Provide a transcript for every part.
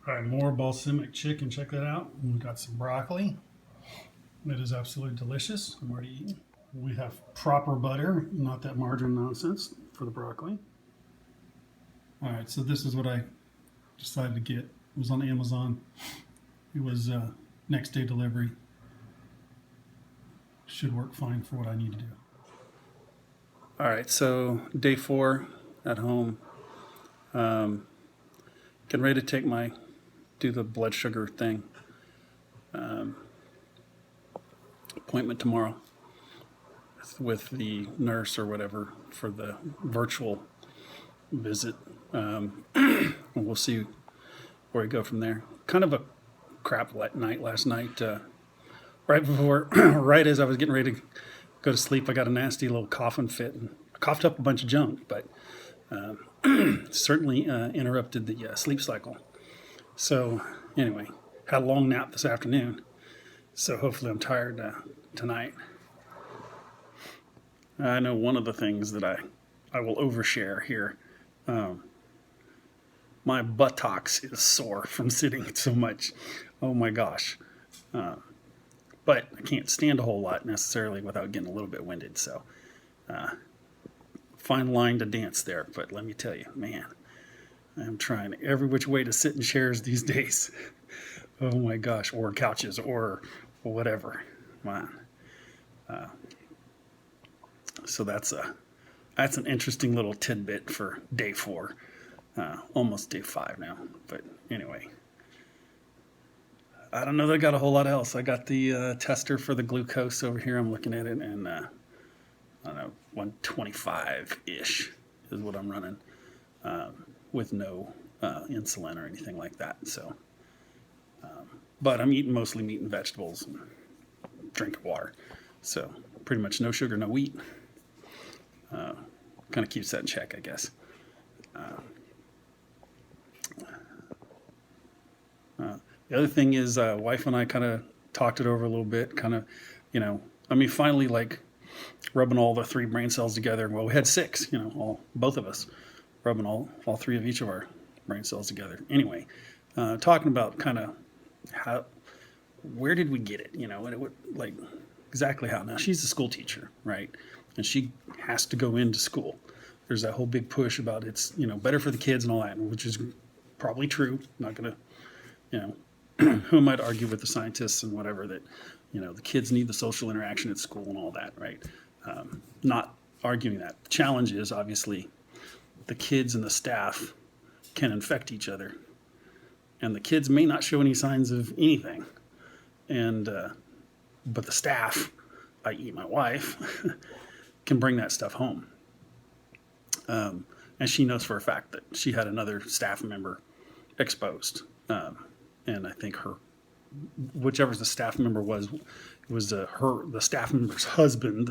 All right, more balsamic chicken. Check that out. We've got some broccoli. That is absolutely delicious. I'm already eating. We have proper butter, not that margarine nonsense for the broccoli. All right, so this is what I decided to get. It was on Amazon. It was next day delivery. Should work fine for what I need to do. All right, so day 4 at home. Getting ready to do the blood sugar thing. Appointment tomorrow with the nurse or whatever for the virtual visit. We'll see where we go from there. Kind of a crap night last night. Right before, right as I was getting ready to go to sleep, I got a nasty little coughing fit and I coughed up a bunch of junk, but certainly interrupted the sleep cycle. So anyway, had a long nap this afternoon. So hopefully I'm tired tonight. I know one of the things that I will overshare here. My buttocks is sore from sitting so much. Oh my gosh. But I can't stand a whole lot necessarily without getting a little bit winded. So fine line to dance there. But let me tell you, man, I'm trying every which way to sit in chairs these days. Oh my gosh, or couches or whatever. Man. So that's an interesting little tidbit for day 4. Almost day 5 now. But anyway, I don't know that I got a whole lot else. I got the tester for the glucose over here. I'm looking at it, and I don't know, 125-ish is what I'm running with no insulin or anything like that. So, but I'm eating mostly meat and vegetables and drinking water. So pretty much no sugar, no wheat. Kind of keeps that in check, I guess. The other thing is, wife and I kind of talked it over a little bit. Kind of, finally, like rubbing all the 3 brain cells together. Well, we had 6. Both of us rubbing all 3 of each of our brain cells together. Anyway, talking about kind of where did we get it? Like exactly how. Now she's a school teacher, right? And she has to go into school. There's that whole big push about it's better for the kids and all that, which is probably true. Not gonna, who might argue with the scientists and whatever that the kids need the social interaction at school and all that, right? Not arguing that. The challenge is obviously the kids and the staff can infect each other, and the kids may not show any signs of anything, and but the staff, i.e., my wife, can bring that stuff home. And she knows for a fact that she had another staff member exposed. And I think whichever the staff member was the staff member's husband,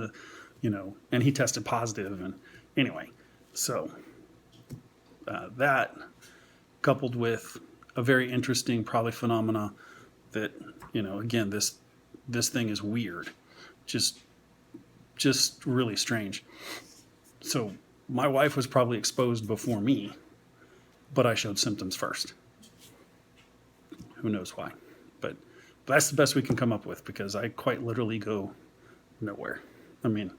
and he tested positive. And anyway, so that coupled with a very interesting probably phenomena that, again, this thing is weird, just really strange. So my wife was probably exposed before me, but I showed symptoms first. Who knows why? But that's the best we can come up with, because I quite literally go nowhere. I mean,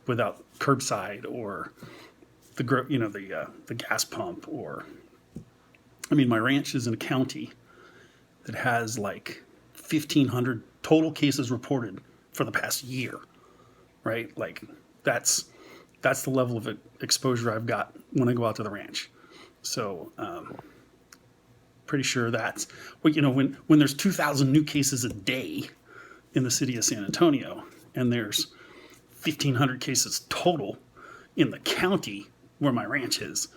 without curbside or the gas pump, or my ranch is in a county that has like 1,500 total cases reported for the past year, right? Like that's the level of exposure I've got when I go out to the ranch. So pretty sure that's when there's 2,000 new cases a day in the city of San Antonio, and there's 1,500 cases total in the county where my ranch is.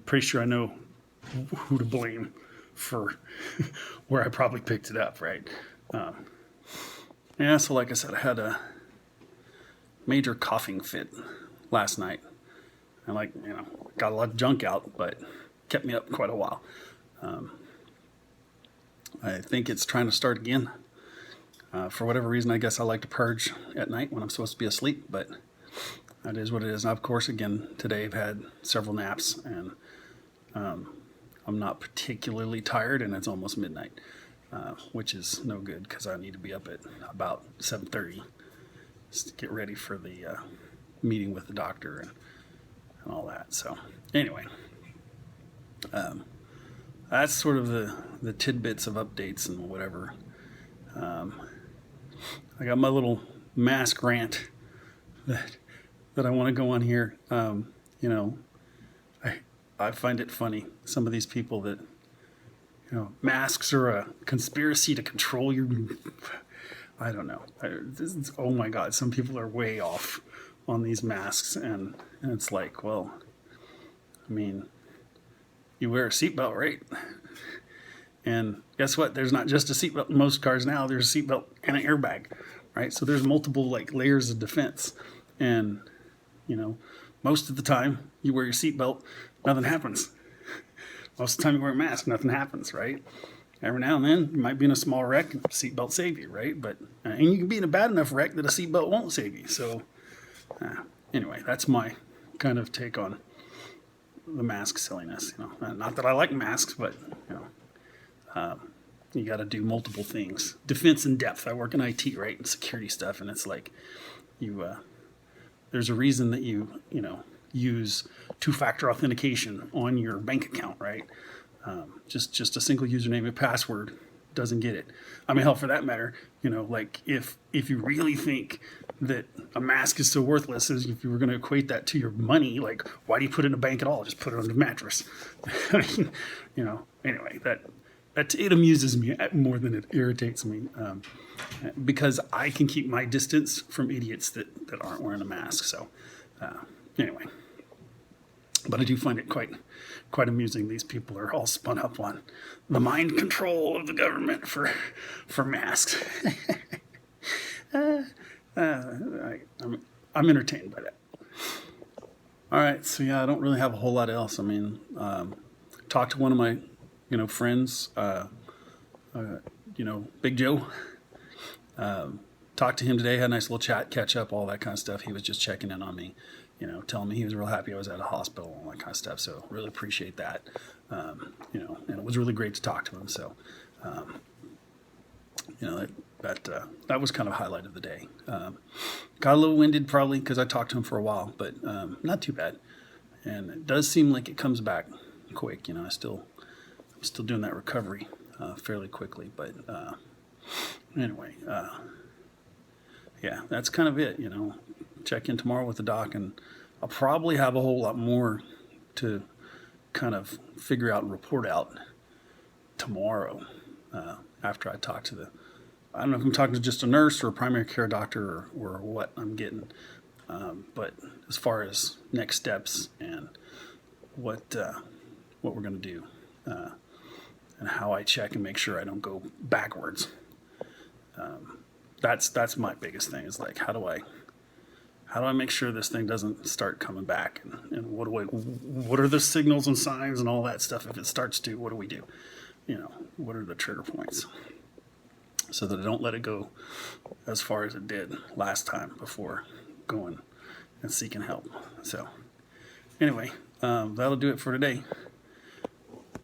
Pretty sure I know who to blame for where I probably picked it up, right? So like I said, I had a major coughing fit last night. And got a lot of junk out, but kept me up quite a while. I think it's trying to start again. For whatever reason, I guess I like to purge at night when I'm supposed to be asleep, but that is what it is. And of course, again, today I've had several naps, and I'm not particularly tired, and it's almost midnight, which is no good because I need to be up at about 7:30 just to get ready for the meeting with the doctor and all that. So anyway, that's sort of the tidbits of updates and whatever. I got my little mask rant that I want to go on here. You know, I find it funny, some of these people that, you know, masks are a conspiracy to control your, I don't know. Oh my God, some people are way off on these masks, and it's like, well, I mean, you wear a seatbelt, right? And guess what? There's not just a seatbelt in most cars now. There's a seatbelt and an airbag, right? So there's multiple like layers of defense. And, you know, most of the time you wear your seatbelt, nothing happens. Most of the time you wear a mask, nothing happens, right? Every now and then you might be in a small wreck and seatbelt save you, right? But and you can be in a bad enough wreck that a seatbelt won't save you. So anyway, that's my kind of take on the mask silliness. You know, not that I like masks, but you know. You got to do multiple things. Defense in depth. I work in IT, right, and security stuff, and it's like there's a reason that you use two-factor authentication on your bank account, right? Just a single username and password doesn't get it. I mean, hell, for that matter, you know, like if you really think that a mask is so worthless, as if you were going to equate that to your money, like why do you put it in a bank at all? Just put it on the mattress. I mean, you know. Anyway, it amuses me more than it irritates me, because I can keep my distance from idiots that aren't wearing a mask. So anyway, but I do find it quite amusing. These people are all spun up on the mind control of the government for masks. I'm entertained by that. All right, so yeah, I don't really have a whole lot else. I mean, talked to one of my friends, Big Joe. Talked to him today, had a nice little chat, catch up, all that kind of stuff. He was just checking in on me, telling me he was real happy I was at a hospital, all that kind of stuff. So really appreciate that. And it was really great to talk to him. So, that was kind of a highlight of the day. Got a little winded probably because I talked to him for a while, but not too bad. And it does seem like it comes back quick. I'm still doing that recovery fairly quickly, but anyway, yeah, that's kind of it. Check in tomorrow with the doc, and I'll probably have a whole lot more to kind of figure out and report out tomorrow after I talk to I don't know if I'm talking to just a nurse or a primary care doctor or what I'm getting, but as far as next steps and what we're going to do. And how I check and make sure I don't go backwards. That's my biggest thing, is like, how do I make sure this thing doesn't start coming back, and what are the signals and signs and all that stuff? If it starts to, what do we do? What are the trigger points, so that I don't let it go as far as it did last time before going and seeking help. So anyway, that'll do it for today.